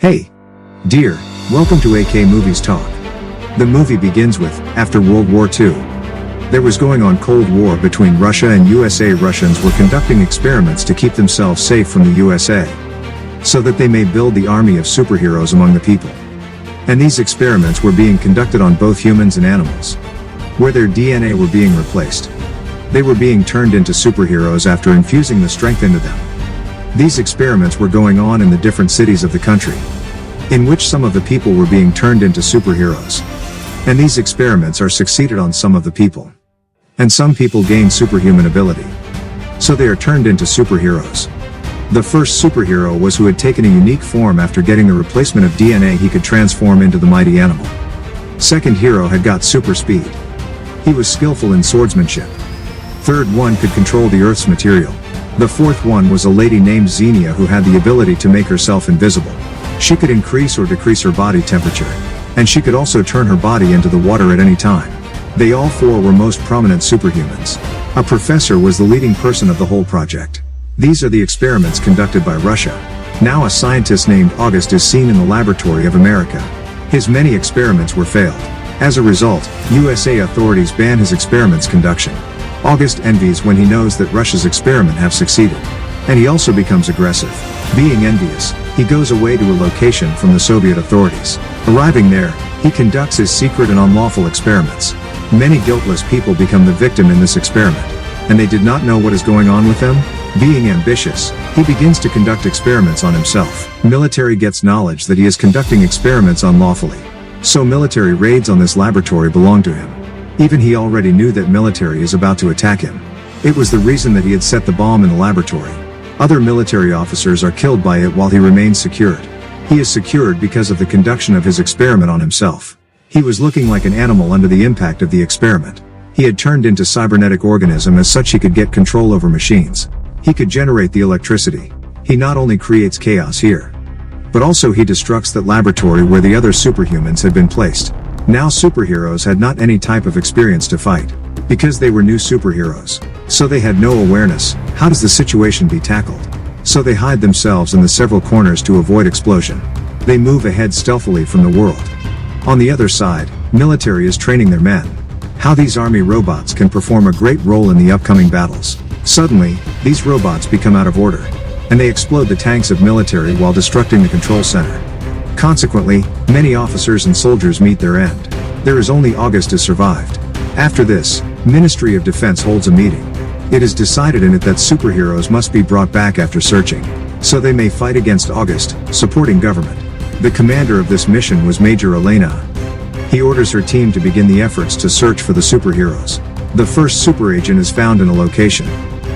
Hey, dear, welcome to AK Movies Talk. The movie begins with, after World War II. There was going on Cold War between Russia and USA. Russians were conducting experiments to keep themselves safe from the USA, so that they may build the army of superheroes among the people. And these experiments were being conducted on both humans and animals, where their DNA were being replaced. They were being turned into superheroes after infusing the strength into them. These experiments were going on in the different cities of the country, in which some of the people were being turned into superheroes. And these experiments are succeeded on some of the people. And some people gain superhuman ability, so they are turned into superheroes. The first superhero was who had taken a unique form after getting the replacement of DNA. He could transform into the mighty animal. Second hero had got super speed. He was skillful in swordsmanship. Third one could control the Earth's material. The fourth one was a lady named Xenia who had the ability to make herself invisible. She could increase or decrease her body temperature, and she could also turn her body into the water at any time. They all four were most prominent superhumans. A professor was the leading person of the whole project. These are the experiments conducted by Russia. Now a scientist named August is seen in the laboratory of America. His many experiments were failed. As a result, USA authorities ban his experiments conduction. August envies when he knows that Russia's experiment have succeeded. And he also becomes aggressive. Being envious, he goes away to a location from the Soviet authorities. Arriving there, he conducts his secret and unlawful experiments. Many guiltless people become the victim in this experiment, and they did not know what is going on with them. Being ambitious, he begins to conduct experiments on himself. Military gets knowledge that he is conducting experiments unlawfully. So military raids on this laboratory belong to him. Even he already knew that military is about to attack him. It was the reason that he had set the bomb in the laboratory. Other military officers are killed by it while he remains secured. He is secured because of the conduction of his experiment on himself. He was looking like an animal under the impact of the experiment. He had turned into cybernetic organism. As such, he could get control over machines. He could generate the electricity. He not only creates chaos here, but also he destructs that laboratory where the other superhumans had been placed. Now superheroes had not any type of experience to fight, because they were new superheroes. So they had no awareness. How does the situation be tackled? So they hide themselves in the several corners to avoid explosion. They move ahead stealthily from the world. On the other side, military is training their men. How these army robots can perform a great role in the upcoming battles. Suddenly, these robots become out of order, and they explode the tanks of military while destructing the control center. Consequently, many officers and soldiers meet their end. There is only August has survived. After this, Ministry of Defense holds a meeting. It is decided in it that superheroes must be brought back after searching, so they may fight against August, supporting government. The commander of this mission was Major Elena. He orders her team to begin the efforts to search for the superheroes. The first super agent is found in a location,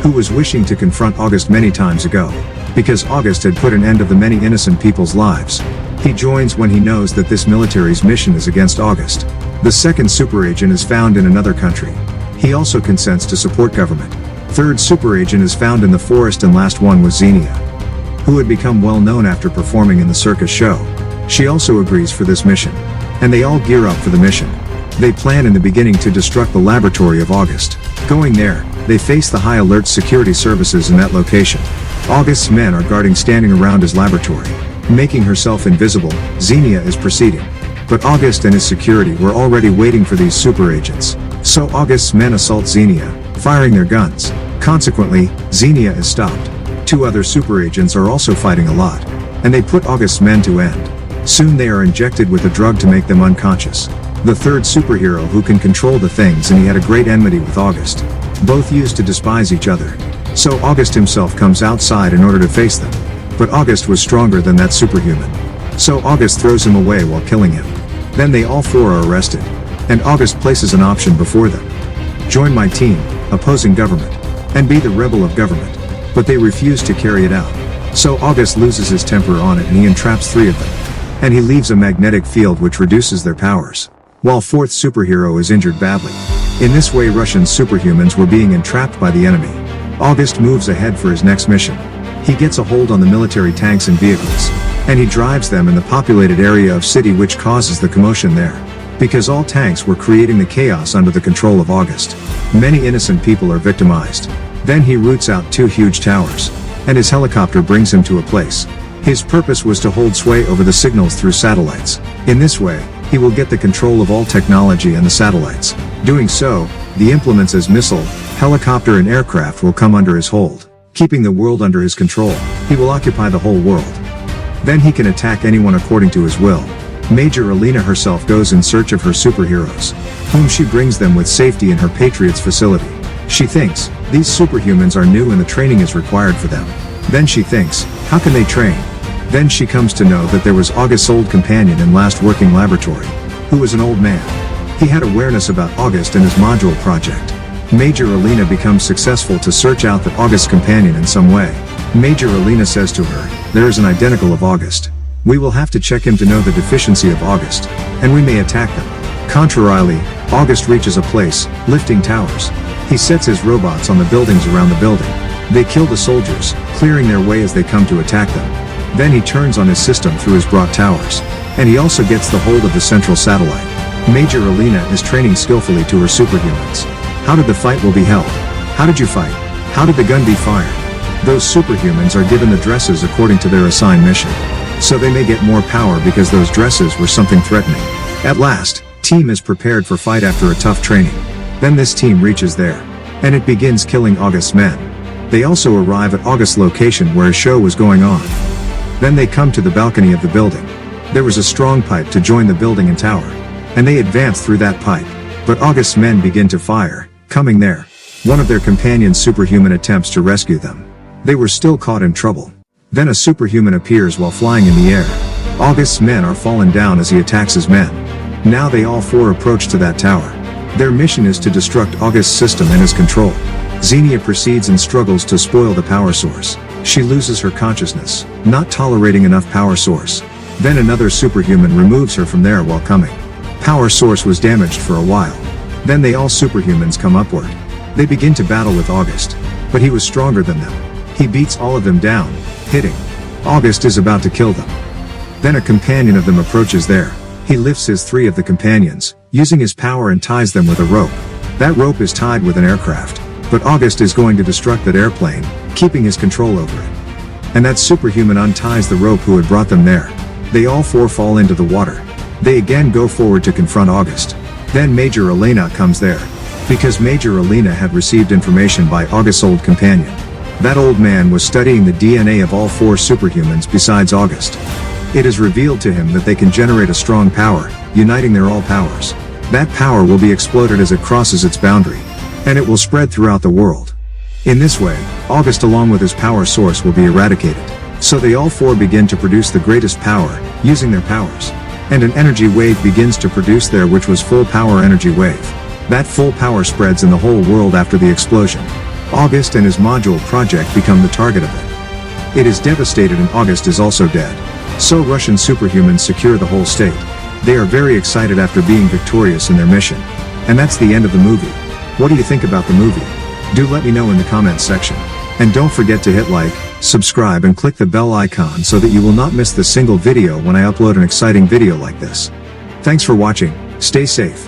who was wishing to confront August many times ago, because August had put an end to the many innocent people's lives. He joins when he knows that this military's mission is against August. The second super agent is found in another country. He also consents to support government. Third super agent is found in the forest, and last one was Xenia, who had become well known after performing in the circus show. She also agrees for this mission, and they all gear up for the mission. They plan in the beginning to destruct the laboratory of August. Going there, they face the high alert security services in that location. August's men are guarding standing around his laboratory. Making herself invisible, Xenia is proceeding. But August and his security were already waiting for these super agents. So August's men assault Xenia, firing their guns. Consequently, Xenia is stopped. Two other super agents are also fighting a lot, and they put August's men to end. Soon they are injected with a drug to make them unconscious. The third superhero who can control the things, and he had a great enmity with August. Both used to despise each other. So August himself comes outside in order to face them. But August was stronger than that superhuman. So August throws him away while killing him. Then they all four are arrested, and August places an option before them. Join my team, opposing government, and be the rebel of government. But they refuse to carry it out. So August loses his temper on it, and he entraps three of them. And he leaves a magnetic field which reduces their powers, while fourth superhero is injured badly. In this way, Russian superhumans were being entrapped by the enemy. August moves ahead for his next mission. He gets a hold on the military tanks and vehicles, and he drives them in the populated area of city, which causes the commotion there, because all tanks were creating the chaos under the control of August. Many innocent people are victimized. Then he roots out two huge towers, and his helicopter brings him to a place. His purpose was to hold sway over the signals through satellites. In this way, he will get the control of all technology and the satellites. Doing so, the implements as missile, helicopter and aircraft will come under his hold. Keeping the world under his control, he will occupy the whole world. Then he can attack anyone according to his will. Major Alina herself goes in search of her superheroes, whom she brings them with safety in her Patriot's facility. She thinks, these superhumans are new and the training is required for them. Then she thinks, how can they train? Then she comes to know that there was August's old companion in last working laboratory, who was an old man. He had awareness about August and his module project. Major Alina becomes successful to search out that August's companion in some way. Major Alina says to her, there is an identical of August. We will have to check him to know the deficiency of August, and we may attack them. Contrarily, August reaches a place, lifting towers. He sets his robots on the buildings around the building. They kill the soldiers, clearing their way as they come to attack them. Then he turns on his system through his brought towers. And he also gets the hold of the central satellite. Major Alina is training skillfully to her superhumans. How did the fight will be held? How did you fight? How did the gun be fired? Those superhumans are given the dresses according to their assigned mission. So they may get more power because those dresses were something threatening. At last, team is prepared for fight after a tough training. Then this team reaches there. And it begins killing August's men. They also arrive at August's location where a show was going on. Then they come to the balcony of the building. There was a strong pipe to join the building and tower. And they advance through that pipe. But August's men begin to fire, coming there. One of their companions' superhuman attempts to rescue them. They were still caught in trouble. Then a superhuman appears while flying in the air. August's men are fallen down as he attacks his men. Now they all four approach to that tower. Their mission is to destruct August's system and his control. Xenia proceeds and struggles to spoil the power source. She loses her consciousness, not tolerating enough power source. Then another superhuman removes her from there while coming. Power source was damaged for a while. Then they all superhumans come upward. They begin to battle with August. But he was stronger than them. He beats all of them down, hitting. August is about to kill them. Then a companion of them approaches there. He lifts his three of the companions, using his power and ties them with a rope. That rope is tied with an aircraft. But August is going to destruct that airplane, keeping his control over it. And that superhuman unties the rope who had brought them there. They all four fall into the water. They again go forward to confront August. Then Major Alina comes there. Because Major Alina had received information by August's old companion. That old man was studying the DNA of all four superhumans besides August. It is revealed to him that they can generate a strong power, uniting their all powers. That power will be exploded as it crosses its boundary. And it will spread throughout the world. In this way, August along with his power source will be eradicated. So they all four begin to produce the greatest power, using their powers. And an energy wave begins to produce there, which was full power energy wave. That full power spreads in the whole world after the explosion. August and his module project become the target of it. It is devastated and August is also dead. So Russian superhumans secure the whole state. They are very excited after being victorious in their mission. And that's the end of the movie. What do you think about the movie? Do let me know in the comments section. And don't forget to hit like, subscribe and click the bell icon so that you will not miss the single video when I upload an exciting video like this. Thanks for watching, stay safe.